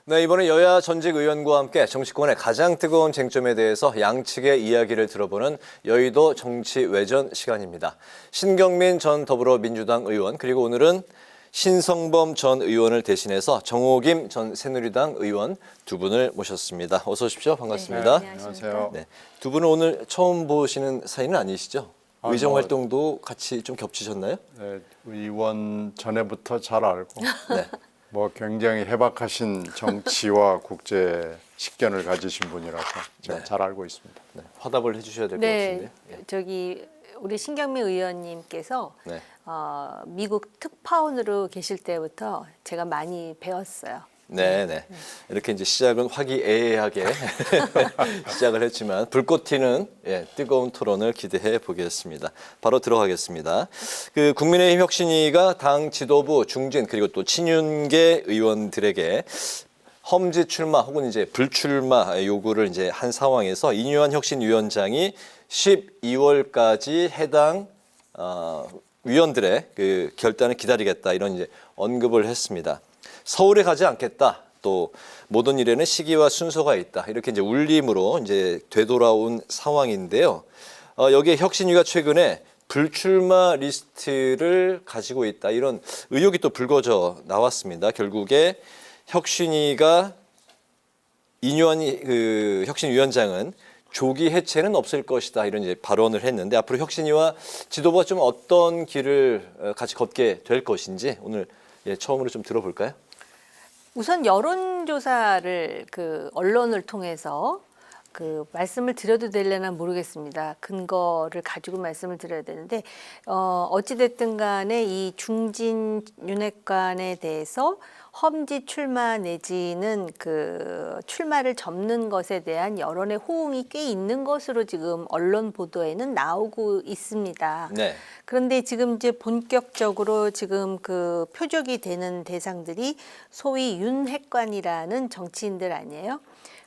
네, 이번에 여야 전직 의원과 함께 정치권의 가장 뜨거운 쟁점에 대해서 양측의 이야기를 들어보는 여의도 정치 외전 시간입니다. 신경민 전 더불어민주당 의원, 그리고 오늘은 신성범 전 의원을 대신해서 정호김 전 새누리당 의원 두 분을 모셨습니다. 어서 오십시오. 반갑습니다. 네, 안녕하세요. 네, 두 분은 오늘 처음 보시는 사이는 아니시죠? 의정 활동도 같이 좀 겹치셨나요? 네, 의원 전에부터 잘 알고 네. 뭐 굉장히 해박하신 정치와 국제 식견을 가지신 분이라서 제가 네. 잘 알고 있습니다. 네, 화답을 해주셔야 될 것 네, 같은데. 예. 저기 우리 신경민 의원님께서 네. 미국 특파원으로 계실 때부터 제가 많이 배웠어요. 네. 이렇게 이제 시작은 화기애애하게 시작을 했지만 불꽃 튀는 뜨거운 토론을 기대해 보겠습니다. 바로 들어가겠습니다. 그 국민의힘 혁신위가 당 지도부, 중진 그리고 또 친윤계 의원들에게 험지 출마 혹은 이제 불출마 요구를 이제 한 상황에서 이뉴한 혁신위원장이 12월까지 해당 위원들의 그 결단을 기다리겠다 이런 이제 언급을 했습니다. 서울에 가지 않겠다. 또 모든 일에는 시기와 순서가 있다. 이렇게 이제 울림으로 이제 되돌아온 상황인데요. 여기에 혁신위가 최근에 불출마 리스트를 가지고 있다. 이런 의혹이 또 불거져 나왔습니다. 결국에 혁신위가 이뉴한 그 혁신위원장은 조기 해체는 없을 것이다. 이런 이제 발언을 했는데 앞으로 혁신위와 지도부가 좀 어떤 길을 같이 걷게 될 것인지 오늘 처음으로 좀 들어볼까요? 우선 여론조사를 그 언론을 통해서 그 말씀을 드려도 되려나 모르겠습니다. 근거를 가지고 말씀을 드려야 되는데 어찌됐든 간에 이 중진 윤핵관에 대해서 험지 출마 내지는 그 출마를 접는 것에 대한 여론의 호응이 꽤 있는 것으로 지금 언론 보도에는 나오고 있습니다. 네. 그런데 지금 이제 본격적으로 지금 그 표적이 되는 대상들이 소위 윤핵관이라는 정치인들 아니에요?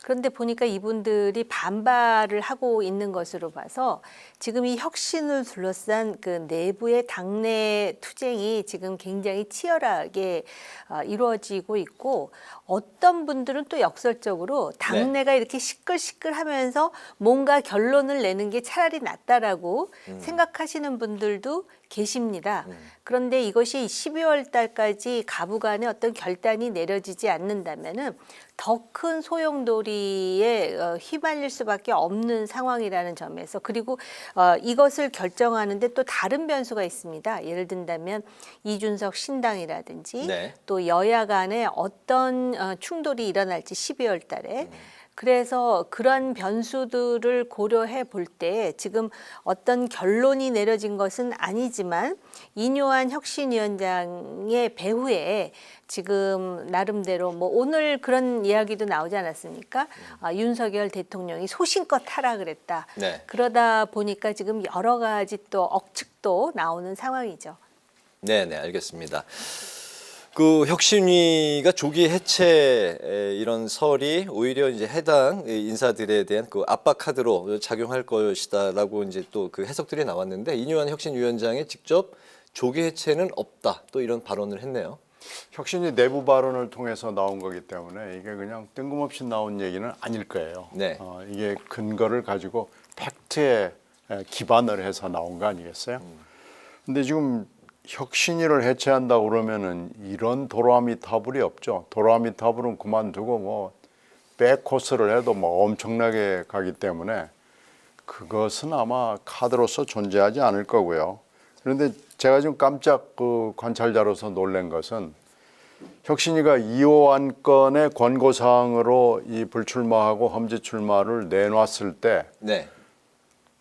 그런데 보니까 이분들이 반발을 하고 있는 것으로 봐서 지금 이 혁신을 둘러싼 그 내부의 당내 투쟁이 지금 굉장히 치열하게 이루어지고 있고 어떤 분들은 또 역설적으로 당내가 이렇게 시끌시끌하면서 뭔가 결론을 내는 게 차라리 낫다라고 생각하시는 분들도 계십니다. 그런데 이것이 12월 달까지 가부간의 어떤 결단이 내려지지 않는다면은 더 큰 소용돌이에 휘말릴 수밖에 없는 상황이라는 점에서 그리고 이것을 결정하는데 또 다른 변수가 있습니다. 예를 든다면 이준석 신당이라든지 또 여야 간에 어떤 충돌이 일어날지 12월 달에 그래서 그런 변수들을 고려해 볼 때 지금 어떤 결론이 내려진 것은 아니지만 이뉴한 혁신위원장의 배후에 지금 나름대로 뭐 오늘 그런 이야기도 나오지 않았습니까? 윤석열 대통령이 소신껏 하라 그랬다. 그러다 보니까 지금 여러 가지 또 억측도 나오는 상황이죠. 네, 알겠습니다. 그 혁신위가 조기 해체 이런 설이 오히려 이제 해당 인사들에 대한 그 압박 카드로 작용할 것이다라고 이제 또 그 해석들이 나왔는데 이뉴한 혁신위원장이 직접 조기 해체는 없다 또 이런 발언을 했네요. 혁신위 내부 발언을 통해서 나온 거기 때문에 이게 그냥 뜬금없이 나온 얘기는 아닐 거예요. 이게 근거를 가지고 팩트에 기반을 해서 나온 거 아니겠어요? 근데 지금 혁신위를 해체한다고 그러면은 이런 도라미타불이 없죠. 도라미타불은 그만두고 뭐 백코스를 해도 뭐 엄청나게 가기 때문에 그것은 아마 카드로서 존재하지 않을 거고요. 그런데 제가 지금 깜짝 그 관찰자로서 놀란 것은 혁신위가 이호 안건의 권고사항으로 이 불출마하고 험지 출마를 내놨을 때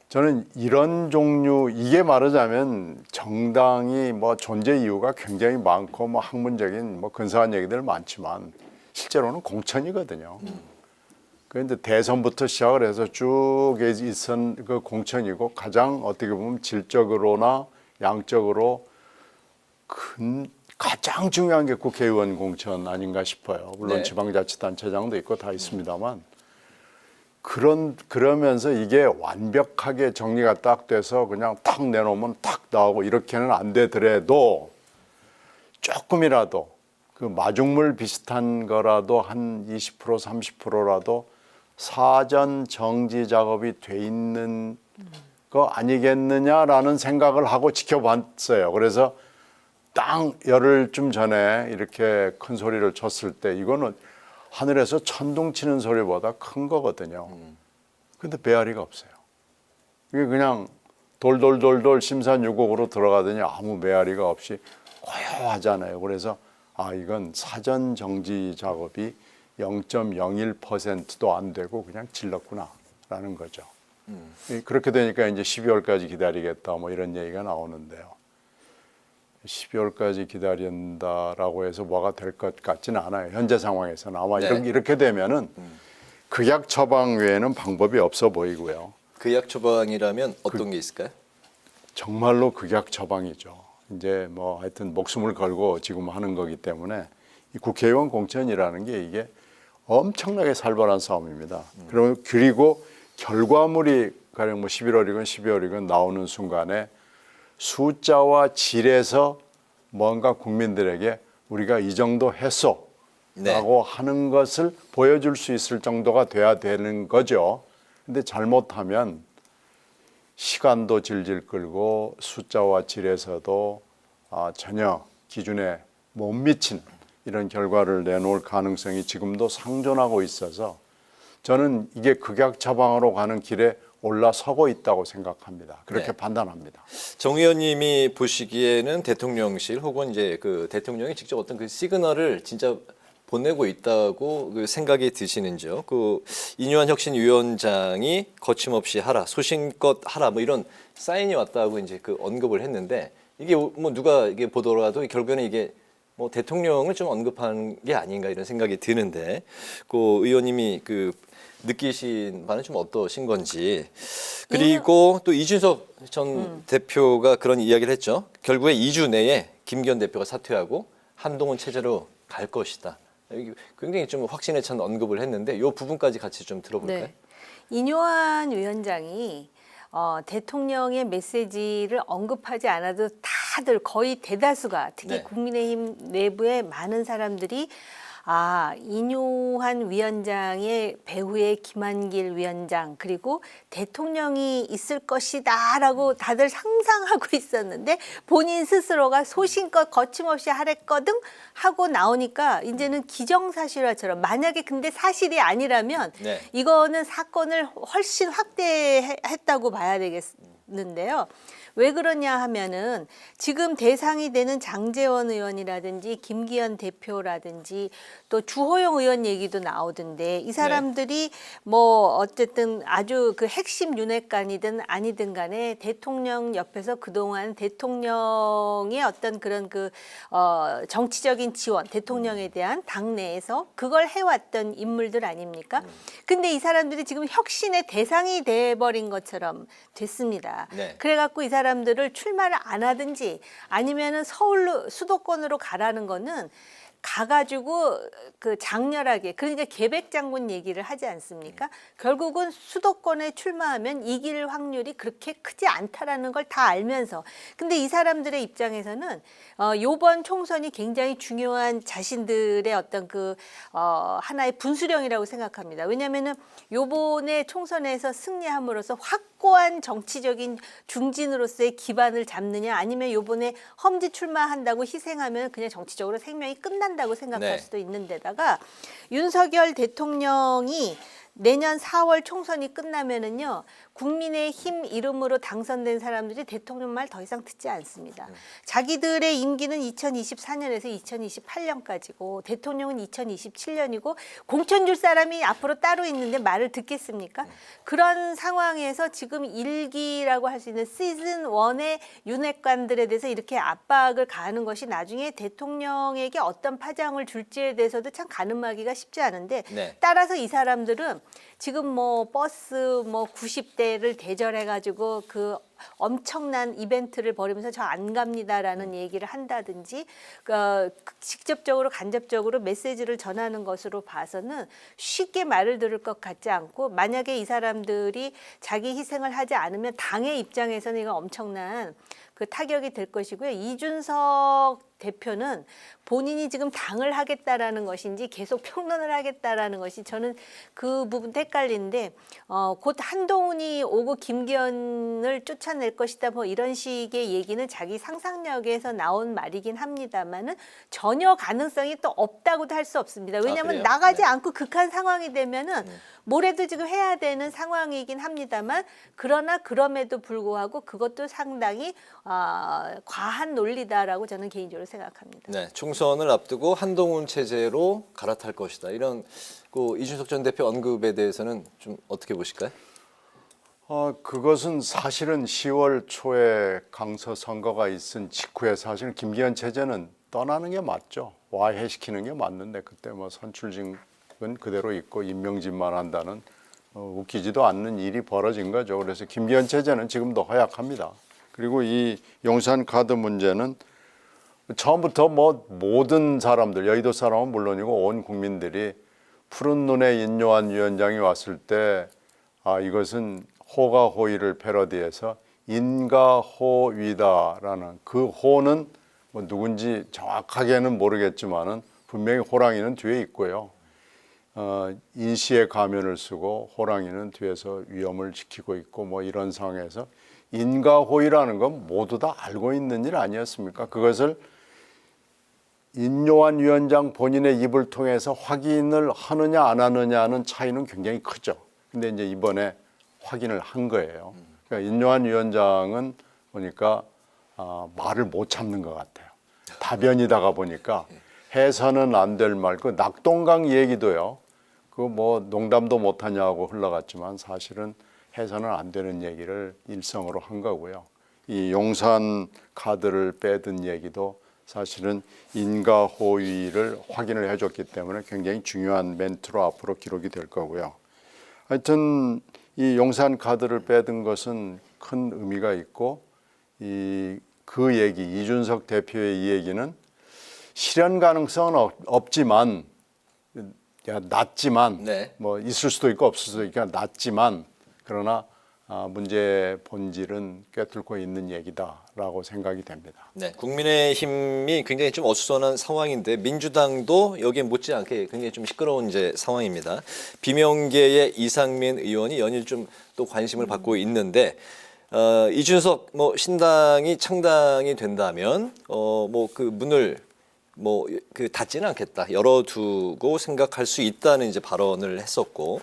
저는 이런 종류 이게 말하자면 정당이 뭐 존재 이유가 굉장히 많고 뭐 학문적인 뭐 근사한 얘기들 많지만 실제로는 공천이거든요. 그런데 대선부터 시작을 해서 쭉 있은 그 공천이고 가장 어떻게 보면 질적으로나 양적으로 가장 중요한 게 국회의원 공천 아닌가 싶어요. 물론 지방자치단체장도 있고 다 있습니다만. 그러면서 이게 완벽하게 정리가 딱 돼서 그냥 탁 내놓으면 탁 나오고 이렇게는 안 되더라도 조금이라도 그 마중물 비슷한 거라도 한 20% 30%라도 사전 정지 작업이 돼 있는 거 아니겠느냐라는 생각을 하고 지켜봤어요. 그래서 딱 열흘쯤 전에 이렇게 큰 소리를 쳤을 때 이거는 하늘에서 천둥 치는 소리보다 큰 거거든요. 근데 배앓이가 없어요. 이게 그냥 돌돌돌돌 심산유곡으로 들어가더니 아무 배앓이가 없이 고요하잖아요. 그래서 이건 사전 정지 작업이 0.01%도 안 되고 그냥 질렀구나라는 거죠. 그렇게 되니까 이제 12월까지 기다리겠다 뭐 이런 얘기가 나오는데요. 12월까지 기다린다라고 해서 뭐가 될 것 같지는 않아요. 현재 상황에서는 아마 네. 이렇게 되면은 극약 처방 외에는 방법이 없어 보이고요. 극약 처방이라면 어떤 게 있을까요? 정말로 극약 처방이죠. 이제 뭐 하여튼 목숨을 걸고 지금 하는 거기 때문에 이 국회의원 공천이라는 게 이게 엄청나게 살벌한 싸움입니다. 그리고 결과물이 가령 뭐 11월이건 12월이건 나오는 순간에 숫자와 질에서 뭔가 국민들에게 우리가 이 정도 했어 라고 하는 것을 보여줄 수 있을 정도가 돼야 되는 거죠. 근데 잘못하면 시간도 질질 끌고 숫자와 질에서도 전혀 기준에 못 미치는 이런 결과를 내놓을 가능성이 지금도 상존하고 있어서 저는 이게 극약 처방으로 가는 길에 올라서고 있다고 생각합니다. 그렇게 판단합니다. 정 의원님이 보시기에는 대통령실 혹은 이제 그 대통령이 직접 어떤 그 시그널을 진짜 보내고 있다고 그 생각이 드시는지요? 그 이뇨한 혁신위원장이 거침없이 하라, 소신껏 하라 뭐 이런 사인이 왔다고 이제 그 언급을 했는데 이게 뭐 누가 이게 보더라도 결국에는 이게 뭐 대통령을 좀 언급한 게 아닌가 이런 생각이 드는데 그 의원님이 그 느끼신 바는 좀 어떠신 건지. 그리고 또 이준석 전 대표가 그런 이야기를 했죠. 결국에 2주 내에 김기현 대표가 사퇴하고 한동훈 체제로 갈 것이다. 굉장히 좀 확신에 찬 언급을 했는데 이 부분까지 같이 좀 들어볼까요? 네. 이뇨한 위원장이 대통령의 메시지를 언급하지 않아도 다들 거의 대다수가 특히 네. 국민의힘 내부의 많은 사람들이 이뇨한 위원장의 배후에 김한길 위원장 그리고 대통령이 있을 것이다라고 다들 상상하고 있었는데 본인 스스로가 소신껏 거침없이 하랬거든 하고 나오니까 이제는 기정사실화처럼 만약에 근데 사실이 아니라면 네. 이거는 사건을 훨씬 확대했다고 봐야 되겠는데요. 왜 그러냐 하면은 지금 대상이 되는 장제원 의원이라든지 김기현 대표라든지 또 주호영 의원 얘기도 나오던데 이 사람들이 뭐 어쨌든 아주 그 핵심 윤핵관이든 아니든 간에 대통령 옆에서 그동안 대통령의 어떤 그런 정치적인 지원, 대통령에 대한 당내에서 그걸 해왔던 인물들 아닙니까? 근데 이 사람들이 지금 혁신의 대상이 돼버린 것처럼 됐습니다. 네. 그래갖고 이 사람들을 출마를 안 하든지 아니면은 서울로 수도권으로 가라는 거는 가가지고 그 장렬하게 그러니까 계백장군 얘기를 하지 않습니까? 결국은 수도권에 출마하면 이길 확률이 그렇게 크지 않다라는 걸 다 알면서 근데 이 사람들의 입장에서는 요번 총선이 굉장히 중요한 자신들의 어떤 하나의 분수령이라고 생각합니다. 왜냐하면은 요번에 총선에서 승리함으로써 확고한 정치적인 중진으로서의 기반을 잡느냐 아니면 요번에 험지 출마한다고 희생하면 그냥 정치적으로 생명이 끝난다고 생각할 수도 있는 데다가 윤석열 대통령이 내년 4월 총선이 끝나면은요 국민의힘 이름으로 당선된 사람들이 대통령 말 더 이상 듣지 않습니다. 자기들의 임기는 2024년에서 2028년까지고 대통령은 2027년이고 공천 줄 사람이 앞으로 따로 있는데 말을 듣겠습니까? 그런 상황에서 지금 1기라고 할 수 있는 시즌 1의 윤핵관들에 대해서 이렇게 압박을 가하는 것이 나중에 대통령에게 어떤 파장을 줄지에 대해서도 참 가늠하기가 쉽지 않은데 따라서 이 사람들은 지금 뭐 버스 90대를 대절해가지고 그 엄청난 이벤트를 벌이면서 저 안 갑니다라는 얘기를 한다든지 직접적으로 간접적으로 메시지를 전하는 것으로 봐서는 쉽게 말을 들을 것 같지 않고 만약에 이 사람들이 자기 희생을 하지 않으면 당의 입장에서는 이거 엄청난 그 타격이 될 것이고요. 이준석 대표는 본인이 지금 당을 하겠다라는 것인지 계속 평론을 하겠다라는 것이 저는 그 부분도 헷갈리는데 곧 한동훈이 오고 김기현을 쫓아낼 것이다 뭐 이런 식의 얘기는 자기 상상력에서 나온 말이긴 합니다만은 전혀 가능성이 또 없다고도 할 수 없습니다. 왜냐하면 그래요? 나가지 네. 않고 극한 상황이 되면은 뭐래도 지금 해야 되는 상황이긴 합니다만 그러나 그럼에도 불구하고 그것도 상당히 과한 논리다라고 저는 개인적으로 생각합니다. 네, 총선을 앞두고 한동훈 체제로 갈아탈 것이다. 이런 그 이준석 전 대표 언급에 대해서는 좀 어떻게 보실까요? 그것은 사실은 10월 초에 강서 선거가 있은 직후에 사실은 김기현 체제는 떠나는 게 맞죠. 와해시키는 게 맞는데 그때 뭐 선출직은 그대로 있고 임명진만 한다는 웃기지도 않는 일이 벌어진 거죠. 그래서 김기현 체제는 지금도 허약합니다. 그리고 이 용산 카드 문제는 처음부터 뭐 모든 사람들, 여의도 사람은 물론이고 온 국민들이 푸른 눈에 인요한 위원장이 왔을 때 이것은 호가 호의를 패러디해서 인가호위다라는 그 호는 뭐 누군지 정확하게는 모르겠지만은 분명히 호랑이는 뒤에 있고요. 인시의 가면을 쓰고 호랑이는 뒤에서 위험을 지키고 있고 뭐 이런 상황에서 인가호의라는 건 모두 다 알고 있는 일 아니었습니까? 그것을 인요한 위원장 본인의 입을 통해서 확인을 하느냐 안 하느냐는 차이는 굉장히 크죠. 근데 이제 이번에 확인을 한 거예요. 그러니까 인요한 위원장은 보니까 말을 못 참는 것 같아요. 다변이다가 보니까 해서는 안 될 말, 그 낙동강 얘기도요. 그 뭐 농담도 못 하냐고 흘러갔지만 사실은 해서는 안 되는 얘기를 일성으로 한 거고요. 이 용산 카드를 빼든 얘기도 사실은 인가호위를 확인을 해줬기 때문에 굉장히 중요한 멘트로 앞으로 기록이 될 거고요. 하여튼 이 용산 카드를 빼든 것은 큰 의미가 있고 그 얘기, 이준석 대표의 이 얘기는 실현 가능성은 없지만 낮지만 네. 뭐 있을 수도 있고 없을 수도 있고 낮지만 그러나 문제의 본질은 꿰뚫고 있는 얘기다라고 생각이 됩니다. 네, 국민의힘이 굉장히 좀 어수선한 상황인데 민주당도 여기에 못지않게 굉장히 좀 시끄러운 이제 상황입니다. 비명계의 이상민 의원이 연일 좀 또 관심을 받고 있는데 이준석 뭐 신당이 창당이 된다면 뭐 그 문을 뭐 그 닫지는 않겠다, 열어두고 생각할 수 있다는 이제 발언을 했었고.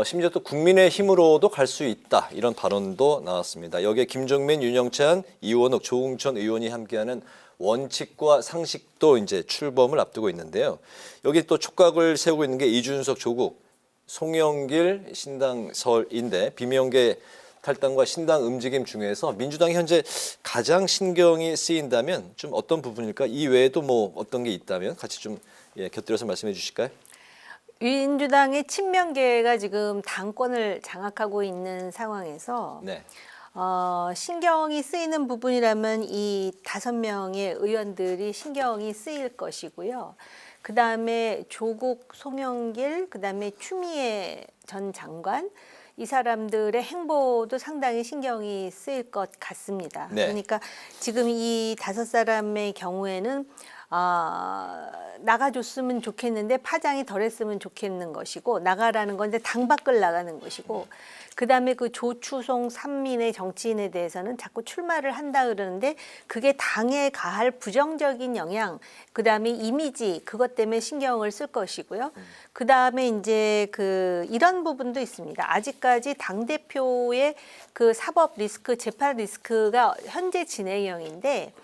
심지어 또 국민의힘으로도 갈 수 있다 이런 발언도 나왔습니다. 여기에 김종민, 윤영찬, 이원욱, 조응천 의원이 함께하는 원칙과 상식도 이제 출범을 앞두고 있는데요. 여기 또 촉각을 세우고 있는 게 이준석, 조국, 송영길 신당설인데 비명계 탈당과 신당 움직임 중에서 민주당이 현재 가장 신경이 쓰인다면 좀 어떤 부분일까? 이 외에도 뭐 어떤 게 있다면 같이 좀 곁들여서 말씀해 주실까요? 민주당의 친명계가 지금 당권을 장악하고 있는 상황에서 네. 신경이 쓰이는 부분이라면 이 5명의 의원들이 신경이 쓰일 것이고요. 그 다음에 조국, 송영길, 그 다음에 추미애 전 장관 이 사람들의 행보도 상당히 신경이 쓰일 것 같습니다. 네. 그러니까 지금 이 5사람의 경우에는 나가줬으면 좋겠는데 파장이 덜했으면 좋겠는 것이고 나가라는 건데 당 밖을 나가는 것이고 그다음에 그 조추송 3민의 정치인에 대해서는 자꾸 출마를 한다 그러는데 그게 당에 가할 부정적인 영향 그다음에 이미지 그것 때문에 신경을 쓸 것이고요. 그다음에 이제 이런 부분도 있습니다. 아직까지 당대표의 그 사법 리스크 재판 리스크가 현재 진행형인데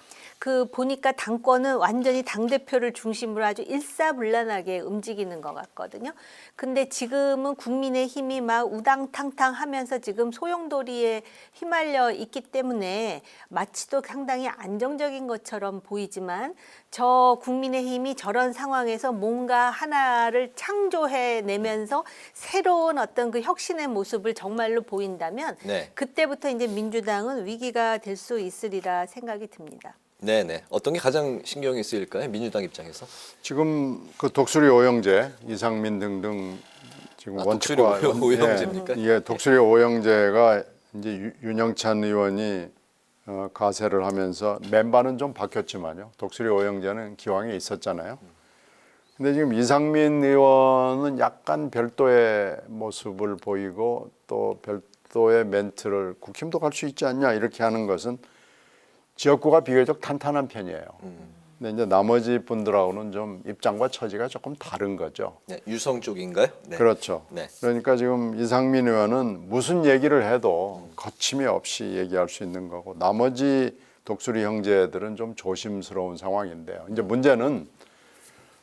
보니까 당권은 완전히 당대표를 중심으로 아주 일사불란하게 움직이는 것 같거든요. 근데 지금은 국민의힘이 막 우당탕탕 하면서 지금 소용돌이에 휘말려 있기 때문에 마치도 상당히 안정적인 것처럼 보이지만 저 국민의힘이 저런 상황에서 뭔가 하나를 창조해내면서 새로운 어떤 그 혁신의 모습을 정말로 보인다면 네. 그때부터 이제 민주당은 위기가 될 수 있으리라 생각이 듭니다. 네네. 어떤 게 가장 신경이 쓰일까요? 민주당 입장에서? 지금 그 독수리 오영재, 이상민 등등 지금 원칙과 독수리 오영재입니까? 예, 독수리 오영재가 이제 윤영찬 의원이 가세를 하면서 멤버는 좀 바뀌었지만요. 독수리 오영재는 기왕에 있었잖아요. 근데 지금 이상민 의원은 약간 별도의 모습을 보이고 또 별도의 멘트를 국힘도 갈 수 있지 않냐 이렇게 하는 것은 지역구가 비교적 탄탄한 편이에요. 근데 이제 나머지 분들하고는 좀 입장과 처지가 조금 다른 거죠. 네, 유성 쪽인가요? 네. 그렇죠. 네. 그러니까 지금 이상민 의원은 무슨 얘기를 해도 거침이 없이 얘기할 수 있는 거고 나머지 독수리 형제들은 좀 조심스러운 상황인데요. 이제 문제는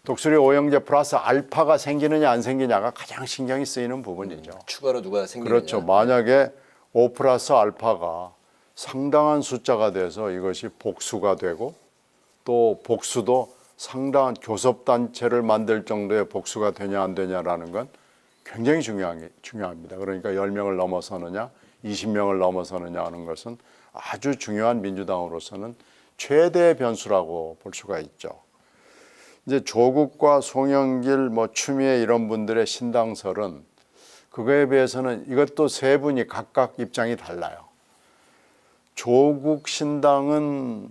독수리 오형제 플러스 알파가 생기느냐 안 생기냐가 가장 신경이 쓰이는 부분이죠. 추가로 누가 생기느냐. 그렇죠. 만약에 5 플러스 알파가 상당한 숫자가 돼서 이것이 복수가 되고 또 복수도 상당한 교섭단체를 만들 정도의 복수가 되냐 안 되냐라는 건 굉장히 중요합니다. 그러니까 10명을 넘어서느냐 20명을 넘어서느냐 하는 것은 아주 중요한 민주당으로서는 최대의 변수라고 볼 수가 있죠. 이제 조국과 송영길, 추미애 이런 분들의 신당설은 그거에 비해서는 이것도 세 분이 각각 입장이 달라요. 조국 신당은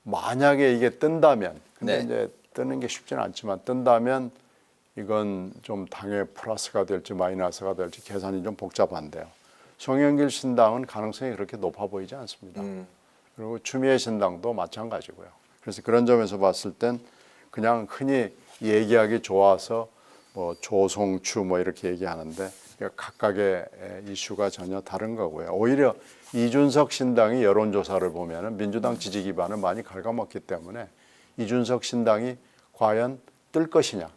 만약에 이게 뜬다면, 근데 네. 이제 뜨는 게 쉽지는 않지만 뜬다면 이건 좀 당의 플러스가 될지 마이너스가 될지 계산이 좀 복잡한데요. 송영길 신당은 가능성이 그렇게 높아 보이지 않습니다. 그리고 추미애 신당도 마찬가지고요. 그래서 그런 점에서 봤을 땐 그냥 흔히 얘기하기 좋아서 조송추 이렇게 얘기하는데 각각의 이슈가 전혀 다른 거고요. 오히려 이준석 신당이 여론조사를 보면은 민주당 지지 기반을 많이 갉아먹기 때문에 이준석 신당이 과연 뜰 것이냐.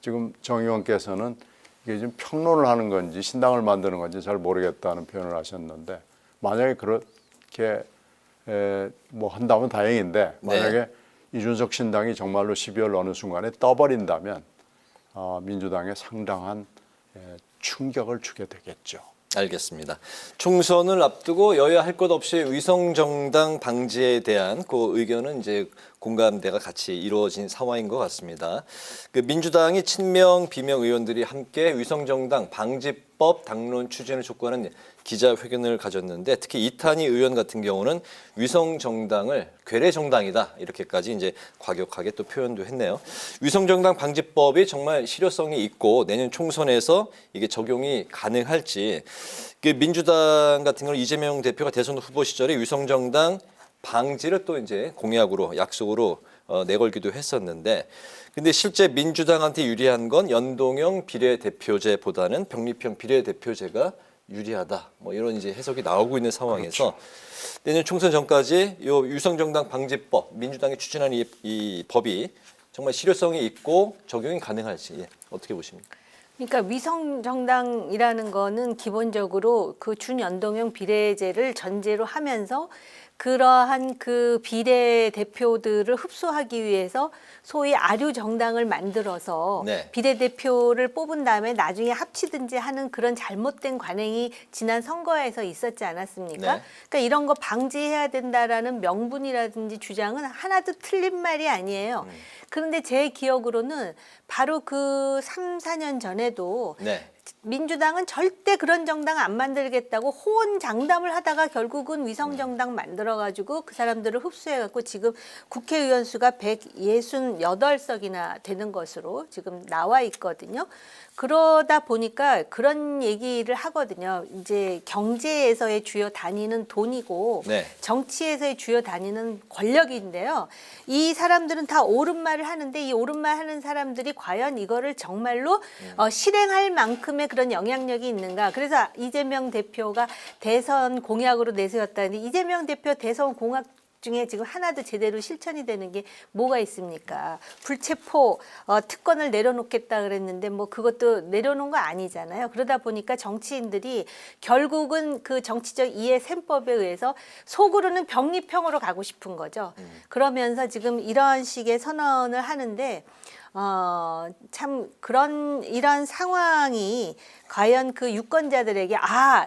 지금 정 의원께서는 이게 지금 평론을 하는 건지 신당을 만드는 건지 잘 모르겠다는 표현을 하셨는데 만약에 그렇게 한다면 다행인데 만약에 네. 이준석 신당이 정말로 12월 어느 순간에 떠버린다면 민주당에 상당한 충격을 주게 되겠죠. 알겠습니다. 총선을 앞두고 여야 할 것 없이 위성정당 방지에 대한 그 의견은 이제 공감대가 같이 이루어진 상황인 것 같습니다. 그 민주당이 친명, 비명 의원들이 함께 위성정당 방지법 당론 추진을 촉구하는 기자회견을 가졌는데 특히 이탄희 의원 같은 경우는 위성정당을 괴뢰정당이다 이렇게까지 이제 과격하게 또 표현도 했네요. 위성정당 방지법이 정말 실효성이 있고 내년 총선에서 이게 적용이 가능할지 그 민주당 같은 경우는 이재명 대표가 대선 후보 시절에 위성정당 방지를 또 이제 공약으로 약속으로 내걸기도 했었는데 근데 실제 민주당한테 유리한 건 연동형 비례대표제보다는 병립형 비례대표제가 유리하다. 이런 이제 해석이 나오고 있는 상황에서 그렇죠. 내년 총선 전까지 이 위성정당 방지법 민주당이 추진한 이 법이 정말 실효성이 있고 적용이 가능할지 어떻게 보십니까? 그러니까 위성정당이라는 거는 기본적으로 그 준연동형 비례제를 전제로 하면서 그러한 그 비례대표들을 흡수하기 위해서 소위 아류 정당을 만들어서 네. 비례대표를 뽑은 다음에 나중에 합치든지 하는 그런 잘못된 관행이 지난 선거에서 있었지 않았습니까? 네. 그러니까 이런 거 방지해야 된다라는 명분이라든지 주장은 하나도 틀린 말이 아니에요. 그런데 제 기억으로는 바로 그 3, 4년 전에도 네. 민주당은 절대 그런 정당 안 만들겠다고 호언장담을 하다가 결국은 위성정당 만들어가지고 그 사람들을 흡수해갖고 지금 국회의원 수가 168석이나 되는 것으로 지금 나와 있거든요. 그러다 보니까 그런 얘기를 하거든요. 이제 경제에서의 주요 단위는 돈이고 네. 정치에서의 주요 단위는 권력인데요. 이 사람들은 다 옳은 말을 하는데 이 옳은 말 하는 사람들이 과연 이거를 정말로 실행할 만큼의 그런 영향력이 있는가. 그래서 이재명 대표가 대선 공약으로 내세웠다는데 이재명 대표 대선 공약 중에 지금 하나도 제대로 실천이 되는 게 뭐가 있습니까? 불체포 특권을 내려놓겠다 그랬는데 그것도 내려놓은 거 아니잖아요. 그러다 보니까 정치인들이 결국은 그 정치적 이해 셈법에 의해서 속으로는 병립형으로 가고 싶은 거죠. 그러면서 지금 이런 식의 선언을 하는데 참 이런 상황이 과연 그 유권자들에게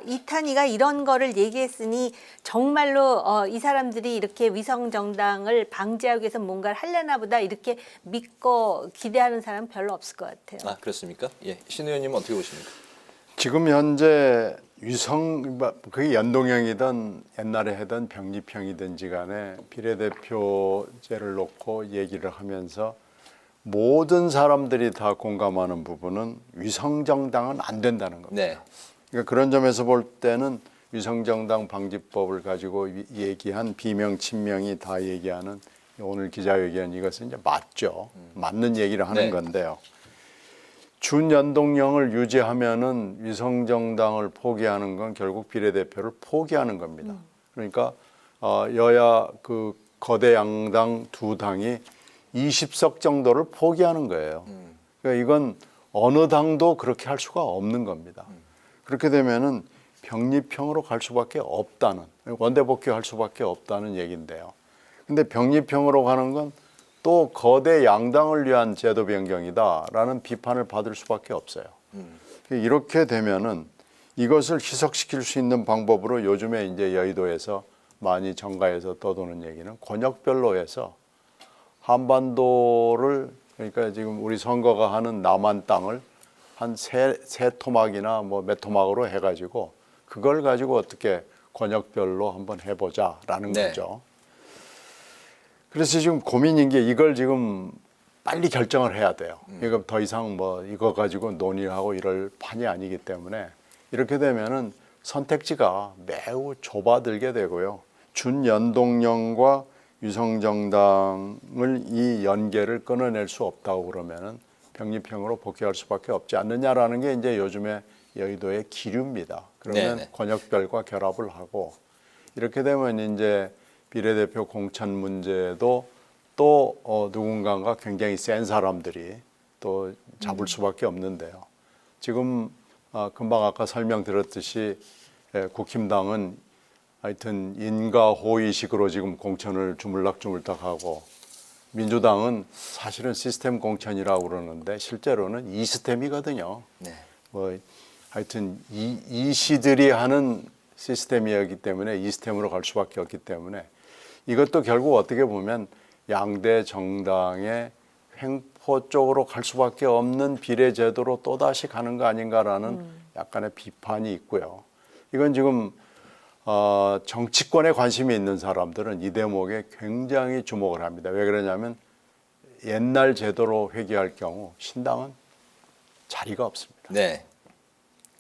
이탄희가 이런 거를 얘기했으니 정말로 이 사람들이 이렇게 위성정당을 방지하기 위해서 뭔가를 하려나 보다 이렇게 믿고 기대하는 사람은 별로 없을 것 같아요. 그렇습니까? 예, 신 의원님은 어떻게 보십니까? 지금 현재 그게 연동형이든 옛날에 하던 병립형이든지 간에 비례대표제를 놓고 얘기를 하면서 모든 사람들이 다 공감하는 부분은 위성정당은 안 된다는 겁니다. 네. 그러니까 그런 점에서 볼 때는 위성정당 방지법을 가지고 얘기한 비명, 친명이 다 얘기하는 오늘 기자회견 이것은 이제 맞죠. 맞는 얘기를 하는 네. 건데요. 준연동형을 유지하면은 위성정당을 포기하는 건 결국 비례대표를 포기하는 겁니다. 그러니까 여야 그 거대 양당 두 당이 20석 정도를 포기하는 거예요. 그러니까 이건 어느 당도 그렇게 할 수가 없는 겁니다. 그렇게 되면은 병립형으로 갈 수밖에 없다는, 원대복귀할 수밖에 없다는 얘기인데요. 근데 병립형으로 가는 건 또 거대 양당을 위한 제도 변경이다라는 비판을 받을 수밖에 없어요. 이렇게 되면은 이것을 희석시킬 수 있는 방법으로 요즘에 이제 여의도에서 많이 정가에서 떠도는 얘기는 권역별로 해서 한반도를, 그러니까 지금 우리 선거가 하는 남한 땅을 한 세 토막이나 뭐 몇 토막으로 해가지고 그걸 가지고 어떻게 권역별로 한번 해보자라는 네. 거죠. 그래서 지금 고민인 게 이걸 지금 빨리 결정을 해야 돼요. 이거 더 이상 뭐 이거 가지고 논의를 하고 이럴 판이 아니기 때문에 이렇게 되면은 선택지가 매우 좁아들게 되고요. 준연동형과 위성정당을 이 연계를 끊어낼 수 없다고 그러면은 병립형으로 복귀할 수밖에 없지 않느냐라는 게 이제 요즘에 여의도의 기류입니다. 그러면 네네. 권역별과 결합을 하고 이렇게 되면 이제 비례대표 공천 문제도 또 누군가가 굉장히 센 사람들이 또 잡을 수밖에 없는데요. 지금 금방 아까 설명드렸듯이 국힘당은 하여튼 인가 호의식으로 지금 공천을 주물럭주물럭하고 민주당은 사실은 시스템 공천이라고 그러는데 실제로는 이스템이거든요. 네. 뭐 하여튼 이 시들이 하는 시스템이었기 때문에 이스템으로 갈 수밖에 없기 때문에 이것도 결국 어떻게 보면 양대 정당의 횡포 쪽으로 갈 수밖에 없는 비례제도로 또다시 가는 거 아닌가라는 약간의 비판이 있고요. 이건 지금 정치권에 관심이 있는 사람들은 이 대목에 굉장히 주목을 합니다. 왜 그러냐면 옛날 제도로 회귀할 경우 신당은 자리가 없습니다. 네.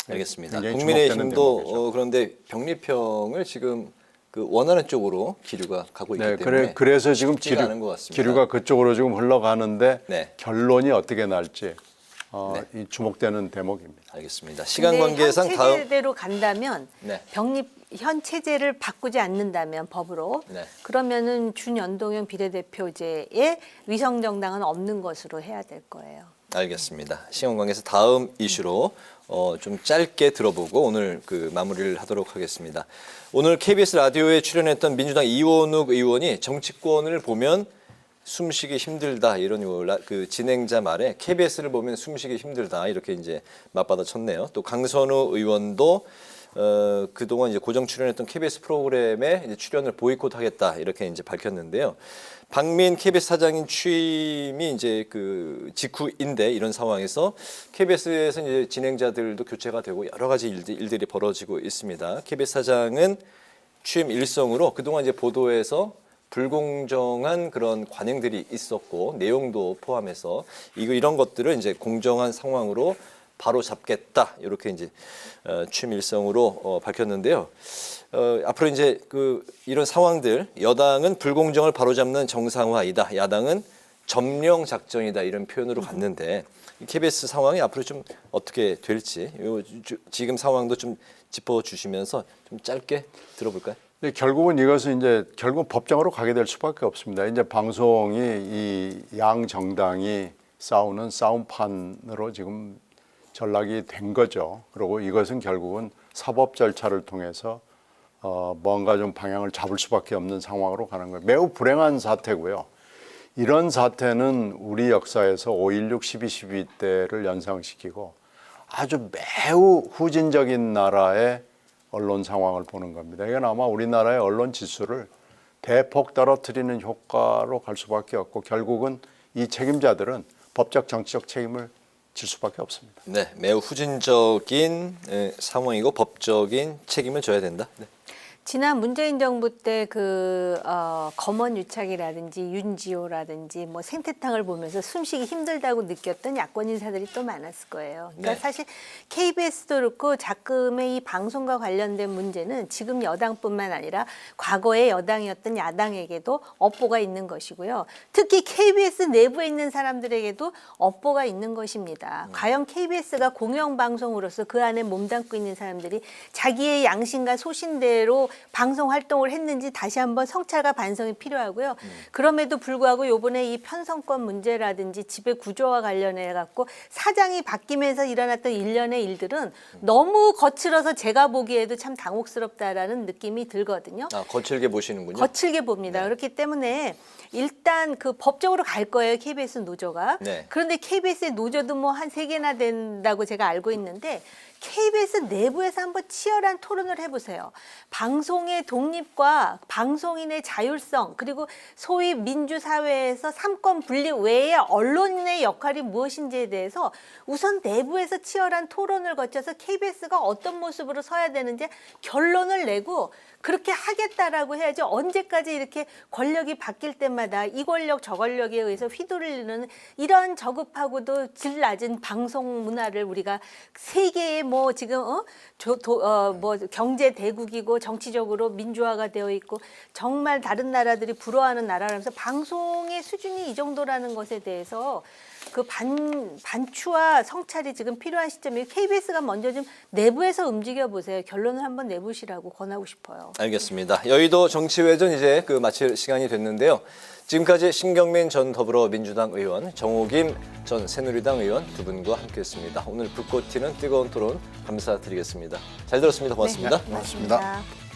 알겠습니다. 굉장히 국민의힘도 주목되는 대목이죠. 그런데 병립형을 지금 그 원하는 쪽으로 기류가 가고 있기 때문에 그래서 지금 쉽지가 않은 것 같습니다. 기류가 그쪽으로 지금 흘러가는데 네. 결론이 어떻게 날지 이 주목되는 대목입니다. 알겠습니다. 시간 근데 관계상 현 다음 체제대로 간다면 네. 현 체제를 바꾸지 않는다면 법으로 네. 그러면은 준연동형 비례대표제에 위성정당은 없는 것으로 해야 될 거예요. 알겠습니다. 시간 관계에서 다음 이슈로 좀 짧게 들어보고 오늘 그 마무리를 하도록 하겠습니다. 오늘 KBS 라디오에 출연했던 민주당 이원욱 의원이 정치권을 보면 숨쉬기 힘들다 이런 그 진행자 말에 KBS를 보면 숨쉬기 힘들다 이렇게 이제 맞받아 쳤네요. 또 강선우 의원도 그동안 이제 고정 출연했던 KBS 프로그램에 이제 출연을 보이콧하겠다 이렇게 이제 밝혔는데요. 박민 KBS 사장인 취임이 이제 그 직후인데 이런 상황에서 KBS에서 이제 진행자들도 교체가 되고 여러 가지 일들이 벌어지고 있습니다. KBS 사장은 취임 일성으로 그동안 이제 보도에서 불공정한 그런 관행들이 있었고 내용도 포함해서 이런 것들을 이제 공정한 상황으로 바로 잡겠다 이렇게 이제 취임 일성으로 밝혔는데요. 앞으로 이제 이런 상황들 여당은 불공정을 바로잡는 정상화이다, 야당은 점령 작전이다 이런 표현으로 갔는데 KBS 상황이 앞으로 좀 어떻게 될지 지금 상황도 좀 짚어주시면서 좀 짧게 들어볼까요? 네, 결국은 이것은 이제 결국 법정으로 가게 될 수밖에 없습니다. 이제 방송이 이 양 정당이 싸우는 싸움판으로 지금 전락이 된 거죠. 그리고 이것은 결국은 사법 절차를 통해서 뭔가 좀 방향을 잡을 수밖에 없는 상황으로 가는 거예요. 매우 불행한 사태고요. 이런 사태는 우리 역사에서 5.16, 12.12 때를 연상시키고 아주 매우 후진적인 나라의 언론 상황을 보는 겁니다. 이건 아마 우리나라의 언론 지수를 대폭 떨어뜨리는 효과로 갈 수밖에 없고 결국은 이 책임자들은 법적 정치적 책임을 질 수밖에 없습니다. 네, 매우 후진적인 상황이고 법적인 책임을 져야 된다. 네. 지난 문재인 정부 때 검언 유착이라든지 윤지호라든지 뭐 생태탕을 보면서 숨쉬기 힘들다고 느꼈던 야권 인사들이 또 많았을 거예요. 그러니까 네. 사실 KBS도 그렇고 자금의 이 방송과 관련된 문제는 지금 여당뿐만 아니라 과거의 여당이었던 야당에게도 업보가 있는 것이고요. 특히 KBS 내부에 있는 사람들에게도 업보가 있는 것입니다. 과연 KBS가 공영방송으로서 그 안에 몸담고 있는 사람들이 자기의 양심과 소신대로 방송 활동을 했는지 다시 한번 성찰과 반성이 필요하고요. 그럼에도 불구하고 이번에 이 편성권 문제라든지 지배 구조와 관련해 갖고 사장이 바뀌면서 일어났던 일련의 일들은 너무 거칠어서 제가 보기에도 참 당혹스럽다라는 느낌이 들거든요. 아, 거칠게 보시는군요. 거칠게 봅니다. 네. 그렇기 때문에 일단 그 법적으로 갈 거예요. KBS 노조가. 네. 그런데 KBS의 노조도 뭐 한 3개나 된다고 제가 알고 있는데 KBS 내부에서 한번 치열한 토론을 해보세요. 방송의 독립과 방송인의 자율성 그리고 소위 민주사회에서 삼권 분립 외에 언론의 역할이 무엇인지에 대해서 우선 내부에서 치열한 토론을 거쳐서 KBS가 어떤 모습으로 서야 되는지 결론을 내고 그렇게 하겠다라고 해야지 언제까지 이렇게 권력이 바뀔 때마다 이 권력 저 권력에 의해서 휘둘리는 이런 저급하고도 질 낮은 방송 문화를 우리가 세계의 뭐 지금 뭐 경제 대국이고 정치적으로 민주화가 되어 있고 정말 다른 나라들이 부러워하는 나라라면서 방송의 수준이 이 정도라는 것에 대해서 그 반추와 성찰이 지금 필요한 시점이에요. KBS가 먼저 좀 내부에서 움직여 보세요. 결론을 한번 내보시라고 권하고 싶어요. 알겠습니다. 여의도 정치외전 이제 마칠 시간이 됐는데요. 지금까지 신경민 전 더불어민주당 의원, 정호김 전 새누리당 의원 두 분과 함께했습니다. 오늘 불꽃 튀는 뜨거운 토론 감사드리겠습니다. 잘 들었습니다. 고맙습니다. 네, 고맙습니다.